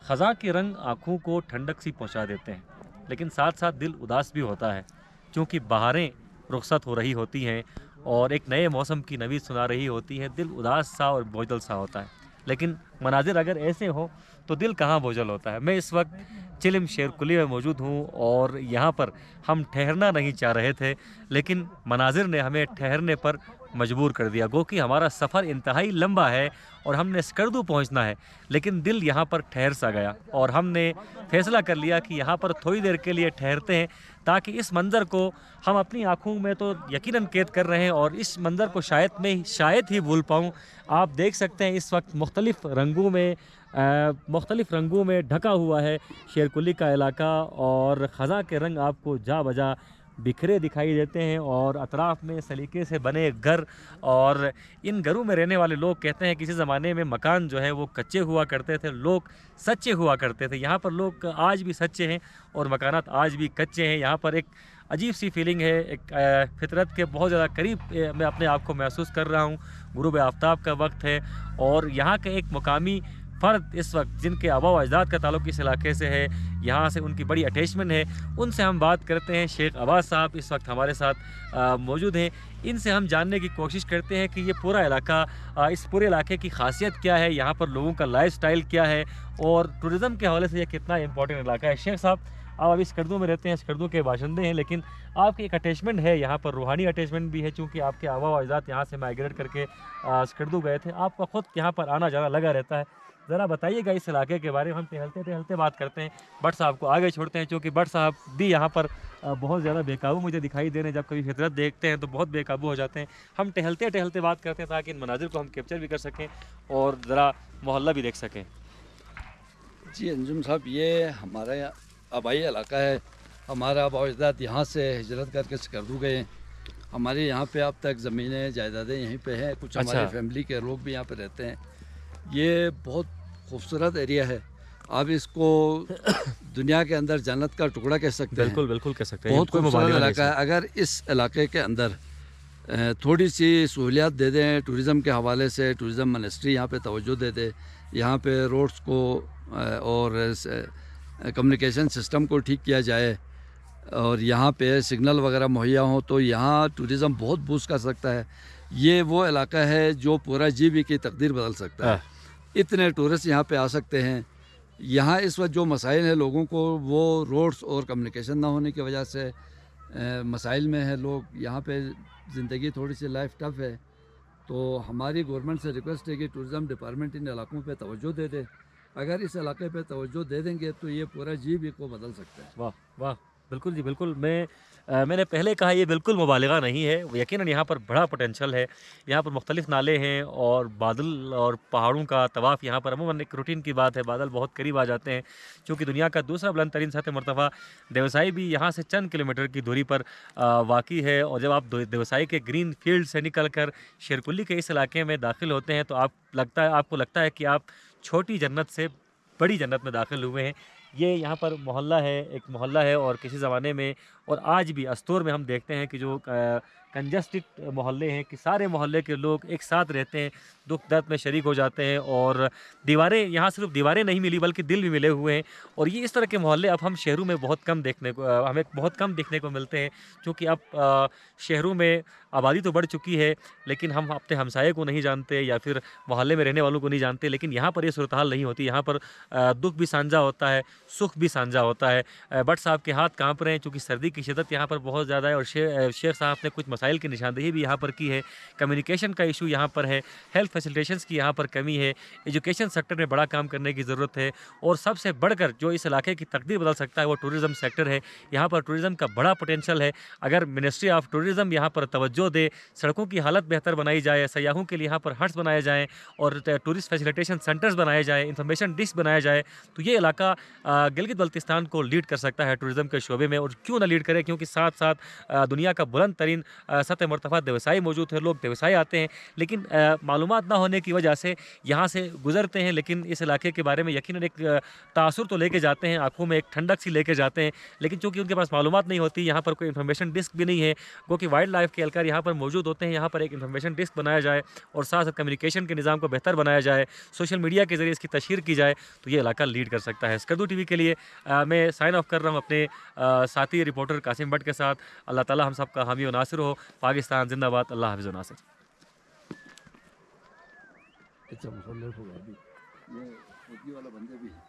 ख़ज़ा के रंग आँखों को ठंडक सी पहुँचा देते हैं, लेकिन साथ-साथ दिल उदास भी होता है, क्योंकि बहारें रुखसत हो रही होती हैं और एक नए मौसम की नवीद सुना रही होती है, दिल उदास-सा और बोझल-सा होता है। लेकिन मनाज़िर अगर ऐसे हों, तो दिल कहाँ बोझल होता है। मैं इस वक़्त चिलिम शेरकुली में मौजूद हूँ और यहाँ पर हम ठहरना नहीं चाह रहे थे, लेकिन मनाज़िर ने हमें ठहरने पर मजबूर कर दिया। गो कि हमारा सफ़र इंतहाई लंबा है और हमने स्कर्दू पहुँचना है, लेकिन दिल यहाँ पर ठहर सा गया और हमने फैसला कर लिया कि यहाँ पर थोड़ी देर के लिए ठहरते हैं, ताकि इस मंज़र को हम अपनी आँखों में तो यकीनन कैद कर रहे हैं और इस मंज़र को शायद ही भूल पाऊँ। आप देख सकते हैं इस वक्त मुख्तलिफ़ रंगों में ढका हुआ है शेरकुली का इलाका और ख़ज़ा के रंग आपको जा बजा बिखरे दिखाई देते हैं और अतराफ़ में सलीके से बने घर और इन घरों में रहने वाले लोग कहते हैं किसी ज़माने में मकान जो है वो कच्चे हुआ करते थे, लोग सच्चे हुआ करते थे। यहाँ पर लोग आज भी सच्चे हैं और मकानात आज भी कच्चे हैं। यहाँ पर एक अजीब सी फीलिंग है, एक फितरत के बहुत ज़्यादा करीब मैं अपने आप को महसूस कर रहा हूँ। गुरूब आफ्ताब का वक्त है और यहाँ के एक मुकामी फ़र्द इस वक्त जिनके आबा व अजदाद का ताल्लुक़ इस इलाके से है, यहाँ से उनकी बड़ी अटैचमेंट है, उनसे हम बात करते हैं। शेख अब्बास साहब इस वक्त हमारे साथ मौजूद हैं। इनसे हम जानने की कोशिश करते हैं कि ये पूरा इलाका इस पूरे इलाके की ख़ासियत क्या है, यहाँ पर लोगों का लाइफ़स्टाइल क्या है और टूरिज़्म के हवाले से ये कितना इम्पोर्टेंट इलाका है। शेख साहब, आप अभी स्कर्दू में रहते हैं, स्कर्दू के बाशिंदे हैं, लेकिन आपकी एक अटैचमेंट है यहाँ पर, रूहानी अटैचमेंट भी है, चूँकि आपके आबा व अजदाद यहाँ से माइग्रेट करके स्कर्दू गए थे। आपका ख़ुद यहाँ पर आना-जाना लगा रहता है। ज़रा बताइएगा इस इलाके के बारे में। हम टहलते-टहलते बात करते हैं। भट्ट साहब को आगे छोड़ते हैं, चूँकि भट्ट साहब भी यहाँ पर बहुत ज़्यादा बेकाबू मुझे दिखाई दे रहे हैं। जब कभी फितरत देखते हैं तो बहुत बेकाबू हो जाते हैं। हम टहलते-टहलते बात करते हैं ताकि इन मनाज़िर को हम कैप्चर भी कर सकें और ज़रा मोहल्ला भी देख सकें। जी अंजुम साहब, ये हमारा आबाई इलाका है। हमारा आबा अजदाद यहाँ से हिजरत करके स्कर्दू गए हैं। हमारे यहाँ पे अब तक ज़मीनें जायदादें यहीं पे हैं। कुछ अच्छा। हमारे फैमिली के लोग भी यहाँ पे रहते हैं। ये बहुत खूबसूरत एरिया है। आप इसको दुनिया के अंदर जन्नत का टुकड़ा कह सकते हैं। बिल्कुल, बिल्कुल कह सकते हैं। बहुत कोई खूबसूरत मुबालिगा नहीं इलाका है। इसमें। अगर इस इलाके के अंदर थोड़ी सी सहूलियात दे दें टूरिज़म के हवाले से, टूरिज़म मिनिस्ट्री यहाँ पे तवज्जो दे दे, यहाँ पे रोड्स को और कम्युनिकेशन सिस्टम को ठीक किया जाए और यहाँ पे सिग्नल वगैरह मुहैया हों, तो यहाँ टूरिज़म बहुत बूस्ट कर सकता है। ये वो इलाका है जो पूरा जीबी की तकदीर बदल सकता है। इतने टूरिस्ट यहाँ पे आ सकते हैं। यहाँ इस वक्त जो मसाइल हैं लोगों को, वो रोड्स और कम्युनिकेशन ना होने की वजह से मसाइल में है लोग। यहाँ पे ज़िंदगी थोड़ी सी लाइफ टफ है। तो हमारी गवर्नमेंट से रिक्वेस्ट है कि टूरिज़म डिपार्टमेंट इन इलाकों पे तवज्जो दे दे। अगर इस इलाके पे तवज्जो दे देंगे तो ये पूरा जीबी को बदल सकता है। वाह! वाह! बिल्कुल जी, बिल्कुल। मैंने पहले कहा ये बिल्कुल मुबालिगा नहीं है। यकीनन यहाँ पर बड़ा पोटेंशियल है। यहाँ पर मुख्तलिफ़ नाले हैं और बादल और पहाड़ों का तवाफ़ यहाँ पर अमूमन एक रूटीन की बात है। बादल बहुत करीब आ जाते हैं, चूँकि दुनिया का दूसरा बुलंद तरीन सतह मरतफ़ा देवसाई भी यहाँ से चंद किलोमीटर की दूरी पर वाक़ई है और जब आप देवसाई के ग्रीन फील्ड से निकल कर शेरकुली के इस इलाके में दाखिल होते हैं, तो आपको लगता है कि आप छोटी जन्नत से बड़ी जन्नत में दाखिल हुए हैं। ये यहाँ पर एक मोहल्ला है और किसी ज़माने में और आज भी अस्तूर में हम देखते हैं कि जो कंजस्टेड मोहल्ले हैं कि सारे मोहल्ले के लोग एक साथ रहते हैं, दुख दर्द में शरीक हो जाते हैं और दीवारें यहाँ सिर्फ दीवारें नहीं मिली बल्कि दिल भी मिले हुए हैं और ये इस तरह के मोहल्ले अब हम शहरों में हमें बहुत कम देखने को मिलते हैं, क्योंकि अब शहरों में आबादी तो बढ़ चुकी है, लेकिन हम अपने हमसाये को नहीं जानते या फिर मोहल्ले में रहने वालों को नहीं जानते। लेकिन यहाँ पर ये सूरत हाल नहीं होती। यहाँ पर दुख भी साझा होता है, सुख भी साझा होता है। भट्ट साहब के हाथ काँप रहे हैं, चूँकि सर्दी की शिद्दत यहाँ पर बहुत ज़्यादा है और शेख साहब ने कुछ मसाइल की निशानदेही भी यहाँ पर की है। कम्युनिकेशन का इशू यहाँ पर है, हेल्थ फैसिलिटेशंस की यहाँ पर कमी है, एजुकेशन सेक्टर में बड़ा काम करने की ज़रूरत है और सबसे बढ़कर जो इस इलाके की तकदीर बदल सकता है वो टूरिज़्म सेक्टर है। यहाँ पर टूरिज़्म का बड़ा पोटेंशियल है। अगर मिनिस्ट्री ऑफ टूरिज़्म यहाँ पर तवज्जो दे, सड़कों की हालत बेहतर बनाई जाए, सयाहों के लिए यहाँ पर हट्स बनाए जाएँ और टूरिस्ट फैसिलिटेशन सेंटर्स बनाए जाए, इंफॉर्मेशन डिस्क बनाया जाए, तो ये इलाका गिलगित बल्तिस्तान को लीड कर सकता है टूरिज़्म के शोबे में। और क्यों ना लीड लीड करे, क्योंकि साथ-साथ दुनिया का बुलंद तरीन सतह मर्तफ़ा व्यवसायी मौजूद है, लोग व्यवसाय आते हैं, लेकिन मालूमात ना होने की वजह से यहाँ से गुज़रते हैं, लेकिन इस इलाके के बारे में यकीनन एक तासुर तो लेके जाते हैं, आँखों में एक ठंडक सी लेके जाते हैं, लेकिन चूँकि उनके पास मालूमात नहीं होती, यहाँ पर कोई इन्फॉर्मेशन डेस्क भी नहीं है, क्योंकि वाइल्ड लाइफ़ के एहलकार यहाँ पर मौजूद होते हैं, यहाँ पर एक इन्फॉर्मेशन डेस्क बनाया जाए और साथ-साथ कम्युनिकेशन के निज़ाम को बेहतर बनाया जाए, सोशल मीडिया के ज़रिए इसकी तशहीर की जाए, तो ये इलाका लीड कर सकता है। स्कर्दू टीवी के लिए मैं साइन ऑफ कर रहा हूँ अपने साथी रिपोर्टर कासिम भट्ट के साथ। अल्लाह ताला हम सब का हामी व नासिर हो। पाकिस्तान ज़िंदाबाद। अल्लाह हाफ़िज़ व नासिर। अच्छा मुसल्लफ़ होगा अभी ये फौजी वाला बंदे भी हैं।